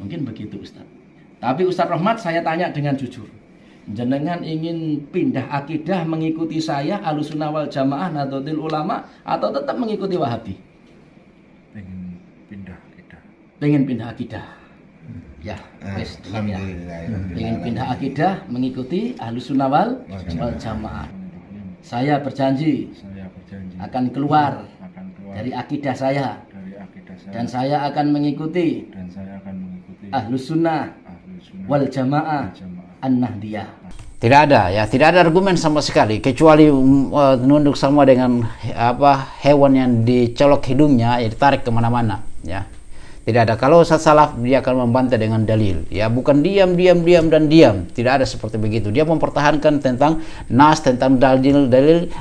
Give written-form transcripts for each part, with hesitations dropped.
Mungkin begitu Ustaz. Tapi Ustaz Rahmat, saya tanya dengan jujur. Jenengan ingin pindah akidah mengikuti saya Ahlussunnah wal Jamaah Nahdlatul Ulama atau tetap mengikuti Wahabi? Pengen pindah akidah. Pengen pindah akidah. Ya, alhamdulillah. Pengen pindah akidah mengikuti Ahlussunnah wal Jamaah. Saya berjanji akan keluar dari akidah saya dan saya akan mengikuti Ahlussunnah wal Jamaah An-Nahdiyah. Tidak ada ya, tidak ada argumen sama sekali kecuali menunduk sama dengan hewan yang dicolok hidungnya, ya ditarik kemana-mana ya. Tidak ada. Kalau Ustaz Salaf dia akan membantah dengan dalil ya, bukan diam dan diam. Tidak ada seperti begitu. Dia mempertahankan tentang nas, tentang dalil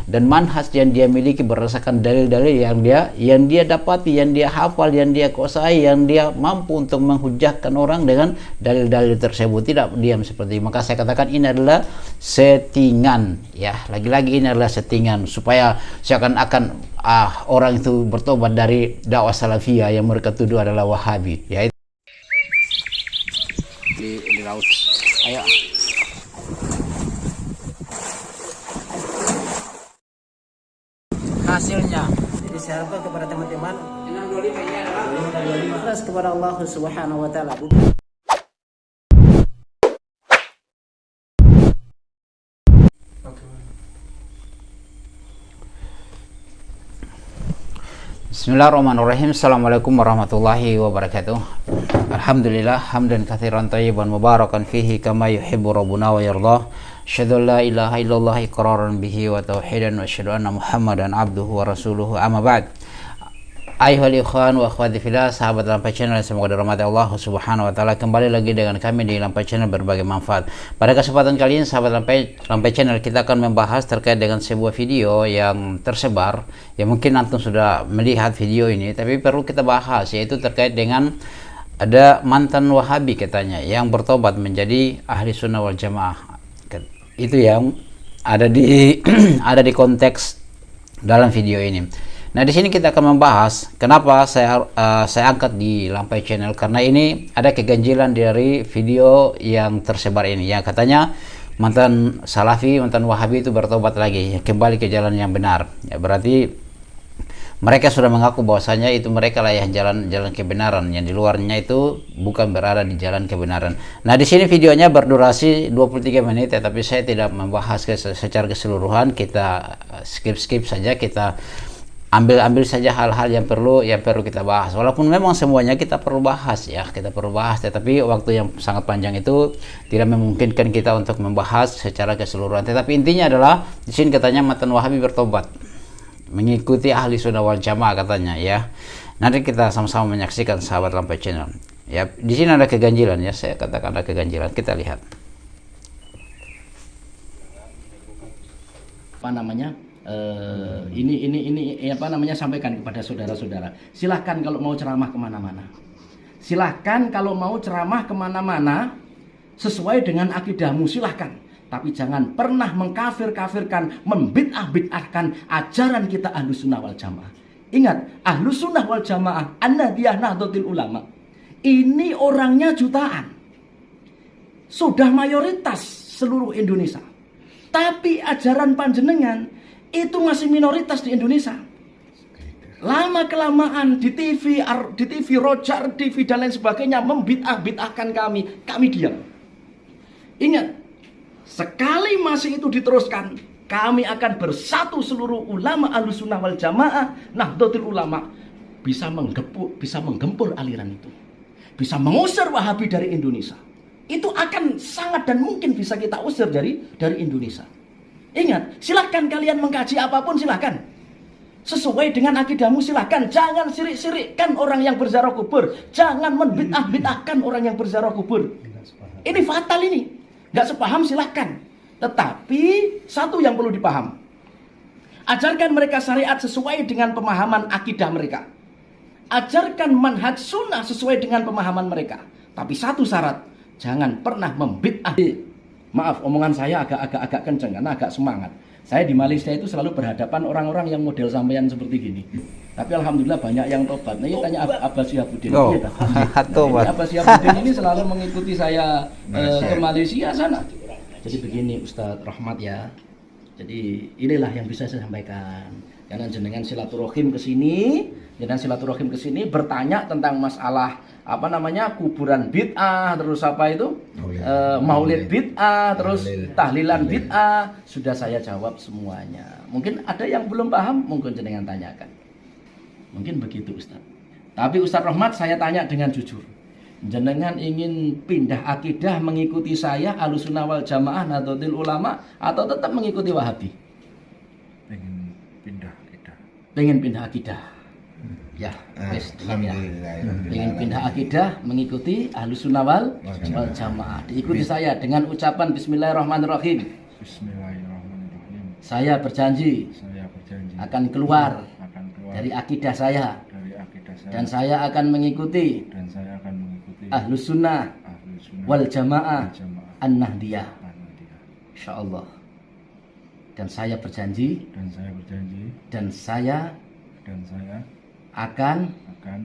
dan manhaj yang dia miliki berdasarkan dalil-dalil yang dia dapati, yang dia hafal, yang dia kuasai, yang dia mampu untuk menghujahkan orang dengan dalil-dalil tersebut. Tidak diam seperti itu. Maka saya katakan ini adalah settingan ya. Lagi-lagi ini adalah settingan supaya seakan-akan orang itu bertobat dari dakwah salafiyah yang mereka tuduh adalah Wahabi ya. Di laut. Ayo. Hasilnya jadi saya harapkan kepada teman-teman dengan 25 ini adalah 25 kepada Allah Subhanahu wa taala. Bismillahirrahmanirrahim. Assalamualaikum warahmatullahi wabarakatuh. Alhamdulillah hamdan katsiran thayyiban mubarakan fihi kama yuhibbu rabbuna wa yardah. Asyhadu an la ilaha illallah iqraran bihi wa tauhidan wa asyhadu anna Muhammadan abduhu wa rasuluhu. Amma ba'd. Ayyuhal ikhwan wa akhwati fillah, sahabat Lampai Channel, semoga dirahmati Allah Subhanahu wa taala. Kembali lagi dengan kami di Lampai Channel berbagi manfaat. Pada kesempatan kali ini sahabat Lampai Channel, kita akan membahas terkait dengan sebuah video yang tersebar. Ya mungkin antum sudah melihat video ini, tapi perlu kita bahas, yaitu terkait dengan ada mantan Wahabi katanya yang bertobat menjadi ahli sunnah wal jamaah. Itu yang ada di ada di konteks dalam video ini. Nah, di sini kita akan membahas kenapa saya angkat di Lampai Channel, karena ini ada keganjilan dari video yang tersebar ini ya, katanya mantan Salafi, mantan Wahabi itu bertobat lagi, kembali ke jalan yang benar. Ya, berarti mereka sudah mengaku bahwasanya itu mereka lah yang jalan kebenaran, yang di luarnya itu bukan berada di jalan kebenaran. Nah, di sini videonya berdurasi 23 menit, tetapi saya tidak membahas secara keseluruhan. Kita skip saja, kita ambil saja hal-hal yang perlu kita bahas. Walaupun memang semuanya kita perlu bahas ya, tetapi waktu yang sangat panjang itu tidak memungkinkan kita untuk membahas secara keseluruhan. Tetapi intinya adalah di sini katanya mantan Wahabi bertobat mengikuti ahli sunnah wal jamaah katanya ya. Nanti kita sama-sama menyaksikan sahabat Lampai Channel. Ya, di sini ada keganjilan ya, saya katakan ada keganjilan. Kita lihat. Apa namanya? Ini apa namanya, sampaikan kepada saudara-saudara. Silahkan kalau mau ceramah kemana-mana. Silahkan kalau mau ceramah kemana-mana sesuai dengan akidahmu, silahkan. Tapi jangan pernah mengkafir-kafirkan, membid'ah-bid'ahkan ajaran kita Ahlussunnah wal Jamaah. Ingat, Ahlussunnah wal Jamaah An-Nahdiyah Nahdlatul Ulama ini orangnya jutaan, sudah mayoritas seluruh Indonesia. Tapi ajaran panjenengan itu masih minoritas di Indonesia. Lama kelamaan di TV Rojar, TV dan lain sebagainya membid'ah-bid'ahkan kami diam. Ingat, sekali masih itu diteruskan, kami akan bersatu seluruh ulama Ahlussunnah wal Jamaah Nahdlatul Ulama, bisa menggempur aliran itu, bisa mengusir Wahabi dari Indonesia. Itu akan sangat dan mungkin bisa kita usir dari Indonesia. Ingat, silahkan kalian mengkaji apapun, silahkan. Sesuai dengan akidahmu, silahkan. Jangan sirik-sirikkan orang yang berziarah kubur. Jangan membid'ah-bid'ahkan orang yang berziarah kubur. Ini fatal ini. Gak sepaham, silahkan. Tetapi satu yang perlu dipaham. Ajarkan mereka syariat sesuai dengan pemahaman akidah mereka. Ajarkan manhaj sunnah sesuai dengan pemahaman mereka. Tapi satu syarat, jangan pernah membid'ah. Maaf, omongan saya agak kenceng karena agak semangat. Saya di Malaysia itu selalu berhadapan orang-orang yang model sampean seperti gini. Tapi alhamdulillah banyak yang tobat. Nah, ini tanya Abbas Syihabuddin. Oh, Iya, Abbas Syihabuddin ini selalu mengikuti saya ke Malaysia sana. Jadi begini Ustadz Rahmat ya. Jadi inilah yang bisa saya sampaikan. Jangan jenengan silaturahim ke sini, bertanya tentang masalah apa namanya kuburan bid'ah, terus apa itu maulid bid'ah, terus tahlilan bid'ah. Sudah saya jawab semuanya. Mungkin ada yang belum paham, mungkin jenengan tanyakan. Mungkin begitu Ustaz. Tapi Ustaz Rahmat saya tanya dengan jujur. Jenengan ingin pindah akidah mengikuti saya Ahlussunnah wal Jamaah Nahdlatul Ulama atau tetap mengikuti Wahabi? Pengen pindah akidah. Pengen pindah akidah. Ya, wis ya. Pengen pindah akidah mengikuti Ahlussunnah wal Jamaah. Diikuti saya dengan ucapan Bismillahirrahmanirrahim. Bismillahirrahmanirrahim. Saya berjanji akan keluar dari akidah saya. Dan saya akan mengikuti Ahlussunnah wal Jamaah An-Nahdiyah. Insyaallah. Dan saya berjanji dan saya akan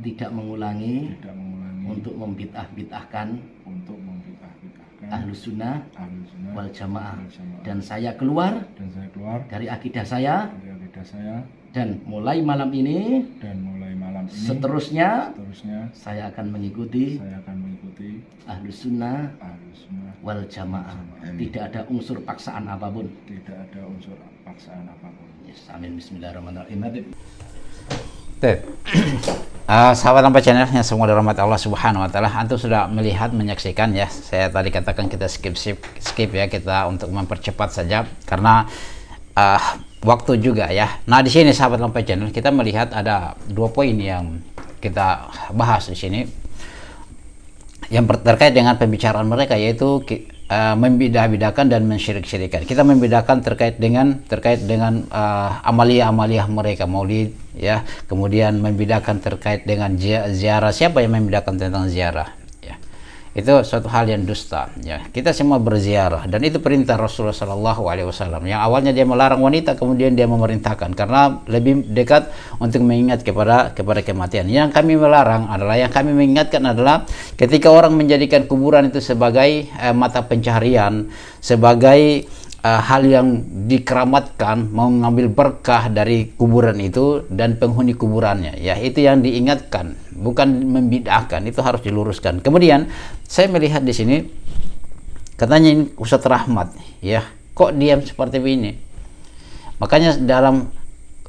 tidak mengulangi untuk membid'ah-bid'ahkan Ahlussunnah wal Jamaah. Dan saya keluar dari akidah saya. Dan mulai malam ini seterusnya saya akan mengikuti Ahlussunnah wal Jamaah. Tidak ada unsur paksaan apapun. Yes, amin. Bismillahirrahmanirrahim. Sahabat Lampa Channel yang semua dirahmati Allah Subhanahu wa taala, antum sudah melihat, menyaksikan ya. Saya tadi katakan kita skip ya, kita untuk mempercepat saja karena waktu juga ya. Nah, di sini sahabat Lampa Channel kita melihat ada 2 poin yang kita bahas di sini. Yang terkait dengan pembicaraan mereka yaitu membidah-bidahkan dan mensyirik-syirikan. Kita membedakan terkait dengan amalia-amalia mereka, maulid ya. Kemudian membedakan terkait dengan ziarah. Siapa yang membedakan tentang ziarah? Ya. Itu suatu hal yang dusta ya. Kita semua berziarah dan itu perintah Rasulullah SAW. Yang awalnya dia melarang wanita, kemudian dia memerintahkan karena lebih dekat untuk mengingat kepada kematian. Yang kami melarang adalah, yang kami mengingatkan adalah ketika orang menjadikan kuburan itu sebagai mata pencaharian, sebagai hal yang dikeramatkan, mau mengambil berkah dari kuburan itu dan penghuni kuburannya ya, itu yang diingatkan, bukan membid'ahkan. Itu harus diluruskan. Kemudian saya melihat di sini katanya ini Ustadz Rahmat ya, kok diam seperti ini. Makanya dalam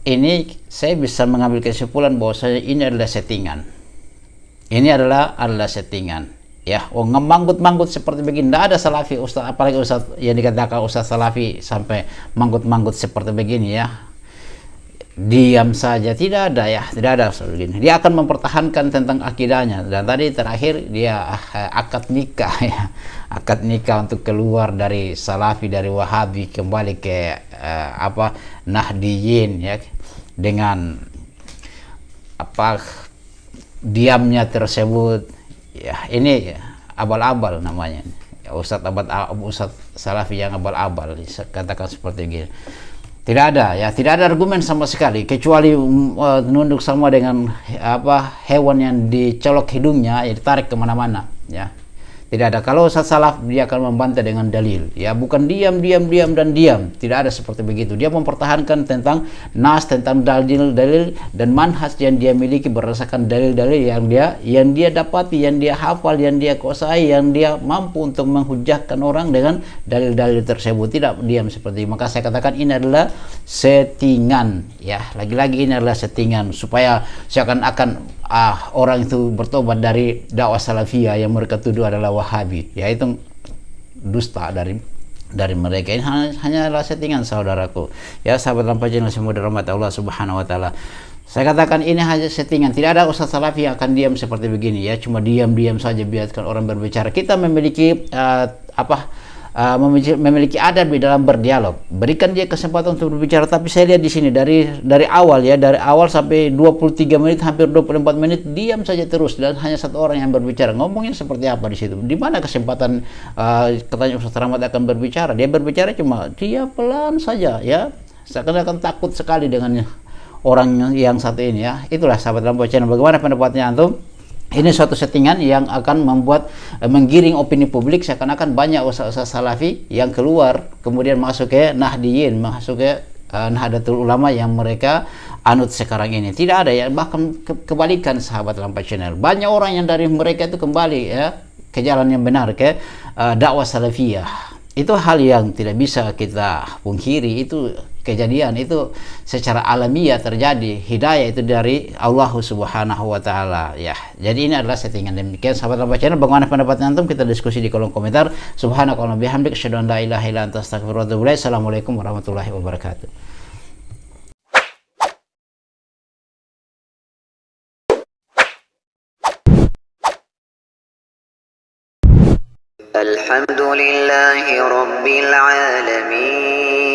ini saya bisa mengambil kesimpulan bahwa ini adalah settingan. Ini adalah settingan. Ya, manggut-manggut seperti begini. Tidak ada salafi Ustaz, apalagi Ustaz yang dikatakan Ustaz salafi sampai manggut-manggut seperti begini ya. Diam saja, tidak ada ya, tidak ada begini. Dia akan mempertahankan tentang akidahnya. Dan tadi terakhir dia akad nikah ya. Akad nikah untuk keluar dari salafi, dari Wahabi kembali ke Nahdiyin ya. Dengan diamnya tersebut. Ya, ini abal-abal namanya. Ya, Ustadz salafi yang abal-abal, katakan seperti ini. Tidak ada argumen sama sekali kecuali nunduk sama dengan hewan yang dicolok hidungnya, ya ditarik kemana-mana ya. Tidak ada. Kalau Ustadz salaf dia akan membantah dengan dalil ya, bukan diam dan diam. Tidak ada seperti begitu. Dia mempertahankan tentang nas, tentang dalil dan manhaj yang dia miliki berdasarkan dalil-dalil yang dia dapati, yang dia hafal, yang dia kuasai, yang dia mampu untuk menghujahkan orang dengan dalil-dalil tersebut. Tidak diam seperti itu. Maka saya katakan ini adalah settingan ya. Lagi-lagi ini adalah settingan supaya seakan-akan orang itu bertobat dari dakwah salafiyah yang mereka tuduh adalah Wahabi. Ya, itu dusta dari mereka. Ini hanyalah settingan saudaraku. Ya, sahabat Lampa Channel semua dirahmati Allah Subhanahu wa taala. Saya katakan ini hanya settingan. Tidak ada ustaz salafi yang akan diam seperti begini ya. Cuma diam saja biarkan orang berbicara. Kita memiliki memiliki adab di dalam berdialog. Berikan dia kesempatan untuk berbicara. Tapi saya lihat di sini dari awal sampai 23 menit, hampir 24 menit diam saja terus, dan hanya satu orang yang berbicara. Ngomongnya seperti apa di situ? Di mana kesempatan katanya Ustaz Rahmat akan berbicara? Dia berbicara cuma dia pelan saja, ya. Seakan-akan takut sekali dengan orang yang satu ini, ya. Itulah sahabat Lampu Channel. Bagaimana pendapatnya antum? Ini suatu settingan yang akan membuat menggiring opini publik, seakan-akan banyak ustaz salafi yang keluar kemudian masuk ke Nahdiyin, masuk ke Nahdlatul Ulama yang mereka anut sekarang ini. Tidak ada, ya. Bahkan kebalikan sahabat Lampu Channel. Banyak orang yang dari mereka itu kembali, ya, ke jalan yang benar, ke dakwah salafiyah. Itu hal yang tidak bisa kita pungkiri, itu kejadian, itu secara alamiah terjadi. Hidayah itu dari Allah Subhanahu wa taala, ya. Jadi ini adalah settingan. Demikian sahabat Lampu Channel, bagaimana pendapat antum? Kita diskusi di kolom komentar. Subhanakallahumma bihamdik asyhadu an la ilaha illa anta astaghfiruka wa atubu ilaik. Assalamualaikum warahmatullahi wabarakatuh. الحمد لله رب العالمين